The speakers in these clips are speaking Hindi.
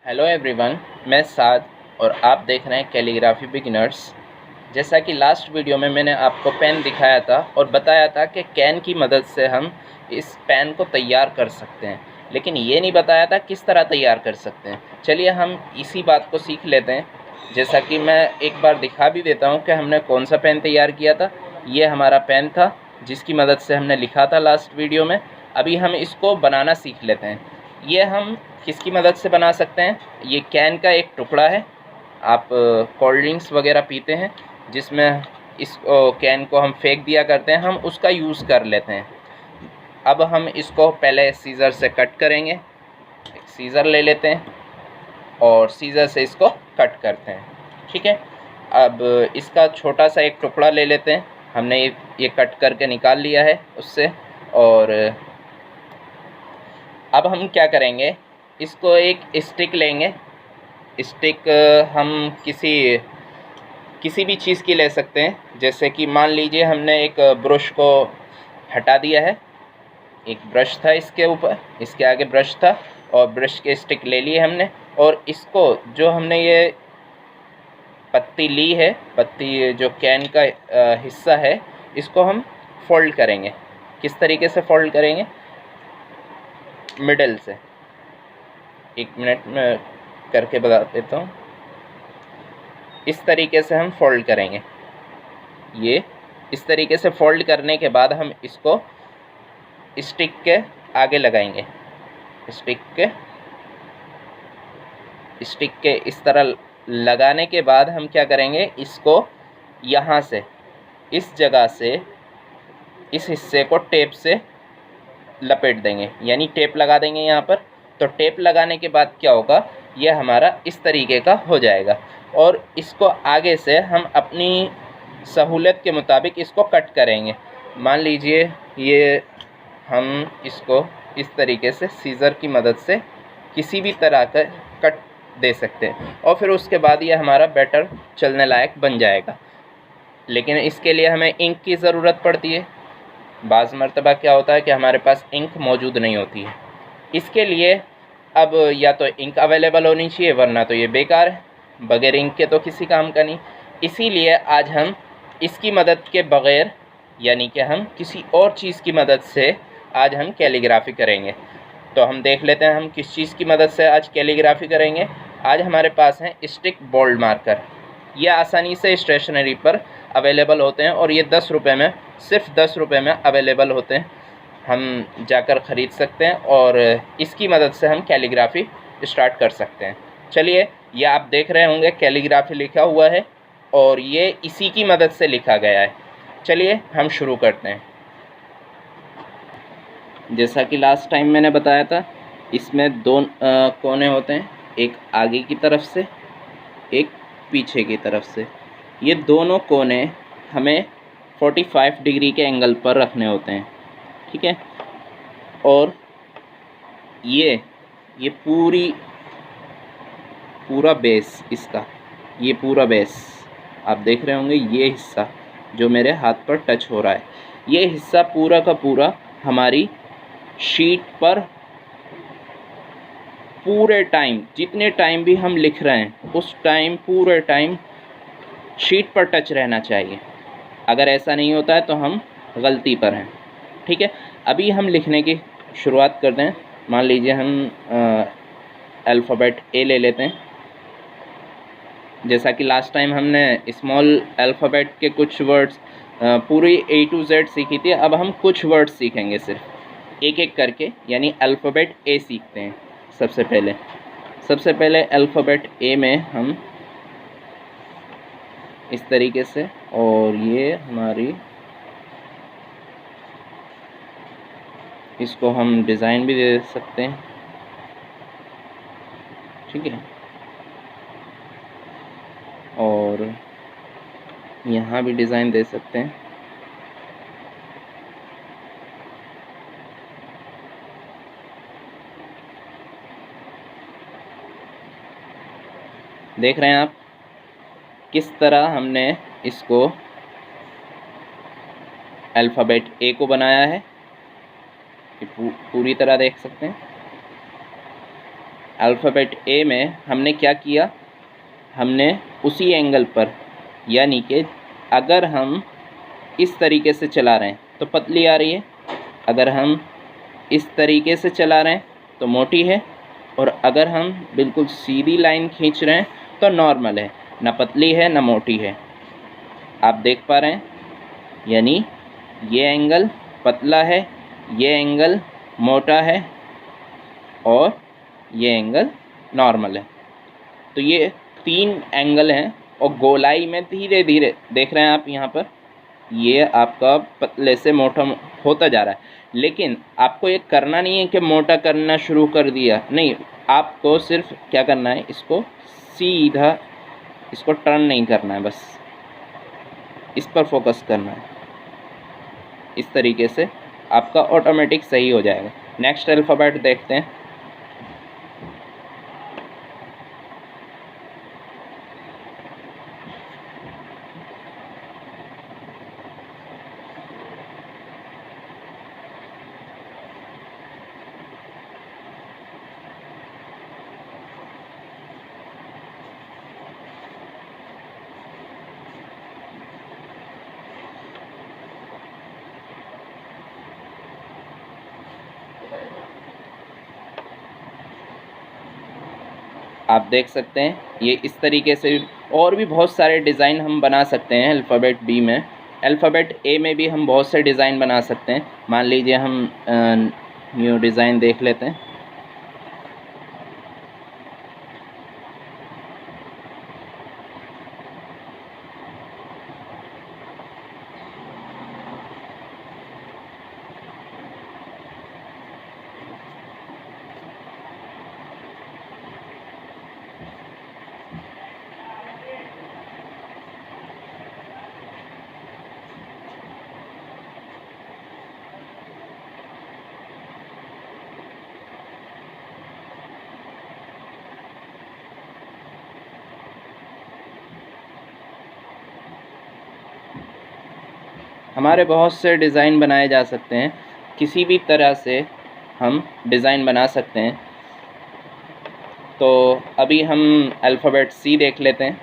हेलो एवरीवन, मैं साद और आप देख रहे हैं कैलीग्राफी बिगिनर्स। जैसा कि लास्ट वीडियो में मैंने आपको पेन दिखाया था और बताया था कि कैन की मदद से हम इस पेन को तैयार कर सकते हैं, लेकिन ये नहीं बताया था किस तरह तैयार कर सकते हैं। चलिए हम इसी बात को सीख लेते हैं। जैसा कि मैं एक बार दिखा भी देता हूँ कि हमने कौन सा पेन तैयार किया था। ये हमारा पेन था जिसकी मदद से हमने लिखा था लास्ट वीडियो में। अभी हम इसको बनाना सीख लेते हैं। ये हम किसकी मदद से बना सकते हैं? ये कैन का एक टुकड़ा है। आप कोल्ड ड्रिंक्स वगैरह पीते हैं जिसमें इस कैन को हम फेंक दिया करते हैं, हम उसका यूज़ कर लेते हैं। अब हम इसको पहले सीज़र से कट करेंगे। एक सीज़र ले लेते हैं और सीज़र से इसको कट करते हैं। ठीक है, अब इसका छोटा सा एक टुकड़ा ले लेते हैं। हमने ये कट करके निकाल लिया है उससे। और अब हम क्या करेंगे, इसको एक स्टिक लेंगे। स्टिक हम किसी भी चीज़ की ले सकते हैं। जैसे कि मान लीजिए हमने एक ब्रश को हटा दिया है। एक ब्रश था इसके ऊपर, इसके आगे ब्रश था और ब्रश के स्टिक ले लिए हमने। और इसको जो हमने ये पत्ती ली है, पत्ती जो कैन का हिस्सा है, इसको हम फोल्ड करेंगे। किस तरीके से फोल्ड करेंगे? मिडल से। एक मिनट में करके बता देता हूँ। इस तरीके से हम फोल्ड करेंगे। ये इस तरीके से फोल्ड करने के बाद हम इसको स्टिक के आगे लगाएंगे। स्टिक के इस तरह लगाने के बाद हम क्या करेंगे, इसको यहाँ से इस जगह से इस हिस्से को टेप से लपेट देंगे, यानी टेप लगा देंगे यहाँ पर। तो टेप लगाने के बाद क्या होगा, यह हमारा इस तरीके का हो जाएगा। और इसको आगे से हम अपनी सहूलियत के मुताबिक इसको कट करेंगे। मान लीजिए ये हम इसको इस तरीके से सीज़र की मदद से किसी भी तरह का कट दे सकते हैं और फिर उसके बाद ये हमारा बैटर चलने लायक बन जाएगा। लेकिन इसके लिए हमें इंक की ज़रूरत पड़ती है। बाज़ मर्तबा क्या होता है कि हमारे पास इंक मौजूद नहीं होती है। इसके लिए अब या तो इंक अवेलेबल होनी चाहिए, वरना तो ये बेकार है, बगैर इंक के तो किसी काम का नहीं। इसीलिए आज हम इसकी मदद के बग़ैर, यानी कि हम किसी और चीज़ की मदद से आज हम कैलीग्राफी करेंगे। तो हम देख लेते हैं हम किस चीज़ की मदद से आज कैलीग्राफी करेंगे। आज हमारे पास हैं स्टिक बोल्ड मार्कर। ये आसानी से स्टेशनरी पर अवेलेबल होते हैं और ये 10 रुपये में, सिर्फ 10 रुपये में अवेलेबल होते हैं। हम जाकर ख़रीद सकते हैं और इसकी मदद से हम कैलीग्राफी स्टार्ट कर सकते हैं। चलिए, ये आप देख रहे होंगे कैलीग्राफी लिखा हुआ है और ये इसी की मदद से लिखा गया है। चलिए हम शुरू करते हैं। जैसा कि लास्ट टाइम मैंने बताया था, इसमें दो कोने होते हैं, एक आगे की तरफ से, एक पीछे की तरफ से। ये दोनों कोने हमें 45 डिग्री के एंगल पर रखने होते हैं। ठीक है, और ये पूरा बेस इसका, ये पूरा बेस आप देख रहे होंगे। ये हिस्सा जो मेरे हाथ पर टच हो रहा है, ये हिस्सा पूरा का पूरा हमारी शीट पर पूरे टाइम, जितने टाइम भी हम लिख रहे हैं उस टाइम, पूरे टाइम शीट पर टच रहना चाहिए। अगर ऐसा नहीं होता है तो हम गलती पर हैं। ठीक है, अभी हम लिखने की शुरुआत करते हैं। मान लीजिए हम अल्फ़ाबेट ए ले लेते हैं। जैसा कि लास्ट टाइम हमने स्मॉल अल्फ़ाबेट के कुछ वर्ड्स पूरी A to Z सीखी थी। अब हम कुछ वर्ड्स सीखेंगे, सिर्फ एक एक करके, यानी अल्फ़ाबेट ए सीखते हैं। सबसे पहले अल्फ़ाबेट ए में हम इस तरीके से, और ये हमारी, इसको हम डिज़ाइन भी दे सकते हैं। ठीक है, और यहाँ भी डिज़ाइन दे सकते हैं। देख रहे हैं आप किस तरह हमने इसको अल्फ़ाबेट ए को बनाया है। पूरी तरह देख सकते हैं। अल्फ़ाबेट ए में हमने क्या किया, हमने उसी एंगल पर, यानी कि अगर हम इस तरीके से चला रहे हैं तो पतली आ रही है, अगर हम इस तरीके से चला रहे हैं तो मोटी है, और अगर हम बिल्कुल सीधी लाइन खींच रहे हैं तो नॉर्मल है, ना पतली है ना मोटी है। आप देख पा रहे हैं, यानी ये एंगल पतला है, ये एंगल मोटा है और ये एंगल नॉर्मल है। तो ये 3 एंगल हैं और गोलाई में धीरे धीरे देख रहे हैं आप यहाँ पर, ये आपका पतले से मोटा होता जा रहा है। लेकिन आपको ये करना नहीं है कि मोटा करना शुरू कर दिया, नहीं, आपको सिर्फ क्या करना है, इसको सीधा, इसको टर्न नहीं करना है, बस इस पर फोकस करना है। इस तरीके से आपका ऑटोमेटिक सही हो जाएगा। नेक्स्ट अल्फ़ाबेट देखते हैं। आप देख सकते हैं ये इस तरीके से, और भी बहुत सारे डिज़ाइन हम बना सकते हैं अल्फ़ाबेट बी में। अल्फ़ाबेट ए में भी हम बहुत से डिज़ाइन बना सकते हैं। मान लीजिए हम न्यू डिज़ाइन देख लेते हैं। हमारे बहुत से डिज़ाइन बनाए जा सकते हैं, किसी भी तरह से हम डिज़ाइन बना सकते हैं। तो अभी हम अल्फ़ाबेट सी देख लेते हैं।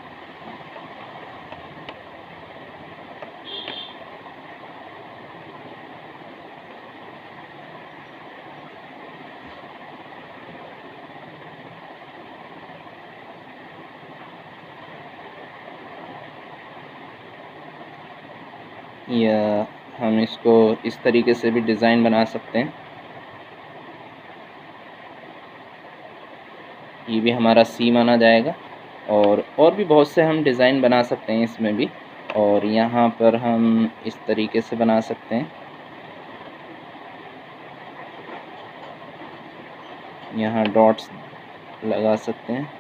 या हम इसको इस तरीके से भी डिज़ाइन बना सकते हैं। ये भी हमारा सी माना जाएगा, और भी बहुत से हम डिज़ाइन बना सकते हैं इसमें भी। और यहाँ पर हम इस तरीके से बना सकते हैं। यहाँ डॉट्स लगा सकते हैं।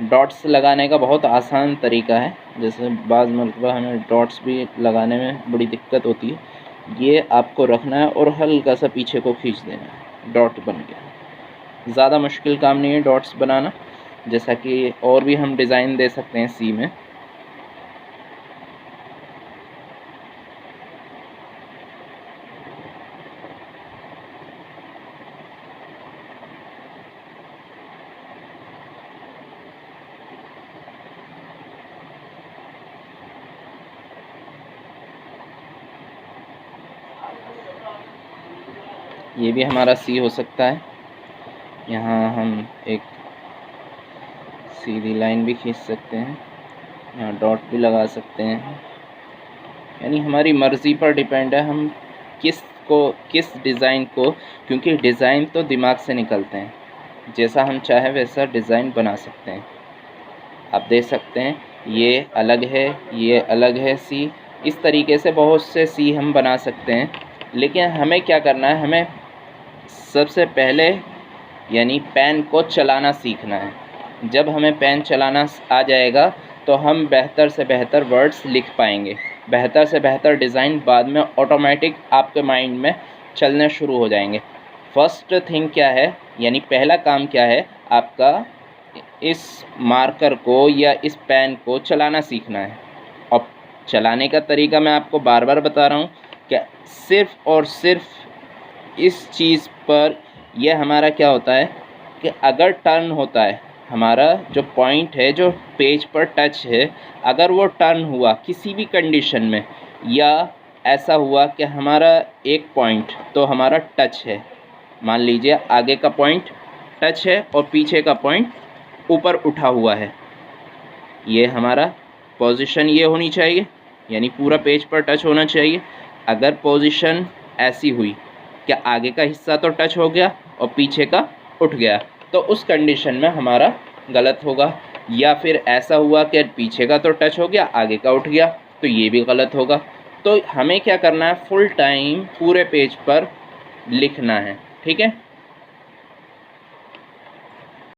डॉट्स लगाने का बहुत आसान तरीका है, जैसे बाज़ मरतबा हमें डॉट्स भी लगाने में बड़ी दिक्कत होती है। ये आपको रखना है और हल्का सा पीछे को खींच देना है, डॉट बन गया। ज़्यादा मुश्किल काम नहीं है डॉट्स बनाना, जैसा कि और भी हम डिज़ाइन दे सकते हैं सी में। ये भी हमारा सी हो सकता है। यहाँ हम एक सीधी लाइन भी खींच सकते हैं, यहाँ डॉट भी लगा सकते हैं। यानी हमारी मर्ज़ी पर डिपेंड है हम किस डिज़ाइन को, क्योंकि डिज़ाइन तो दिमाग से निकलते हैं, जैसा हम चाहें वैसा डिज़ाइन बना सकते हैं। आप देख सकते हैं ये अलग है, ये अलग है सी। इस तरीके से बहुत से सी हम बना सकते हैं। लेकिन हमें क्या करना है, हमें सबसे पहले यानी पेन को चलाना सीखना है। जब हमें पेन चलाना आ जाएगा तो हम बेहतर से बेहतर वर्ड्स लिख पाएंगे, बेहतर से बेहतर डिज़ाइन बाद में ऑटोमेटिक आपके माइंड में चलने शुरू हो जाएंगे। फर्स्ट थिंग क्या है, यानी पहला काम क्या है आपका, इस मार्कर को या इस पेन को चलाना सीखना है। और चलाने का तरीका मैं आपको बार बार बता रहा हूँ कि सिर्फ़ और सिर्फ इस चीज़ पर यह हमारा क्या होता है, कि अगर टर्न होता है, हमारा जो पॉइंट है जो पेज पर टच है, अगर वो टर्न हुआ किसी भी कंडीशन में, या ऐसा हुआ कि हमारा एक पॉइंट तो हमारा टच है, मान लीजिए आगे का पॉइंट टच है और पीछे का पॉइंट ऊपर उठा हुआ है, ये हमारा पोजीशन ये होनी चाहिए, यानी पूरा पेज पर टच होना चाहिए। अगर पोजीशन ऐसी हुई कि आगे का हिस्सा तो टच हो गया और पीछे का उठ गया, तो उस कंडीशन में हमारा गलत होगा। या फिर ऐसा हुआ कि पीछे का तो टच हो गया, आगे का उठ गया, तो ये भी गलत होगा। तो हमें क्या करना है, फुल टाइम पूरे पेज पर लिखना है, ठीक है।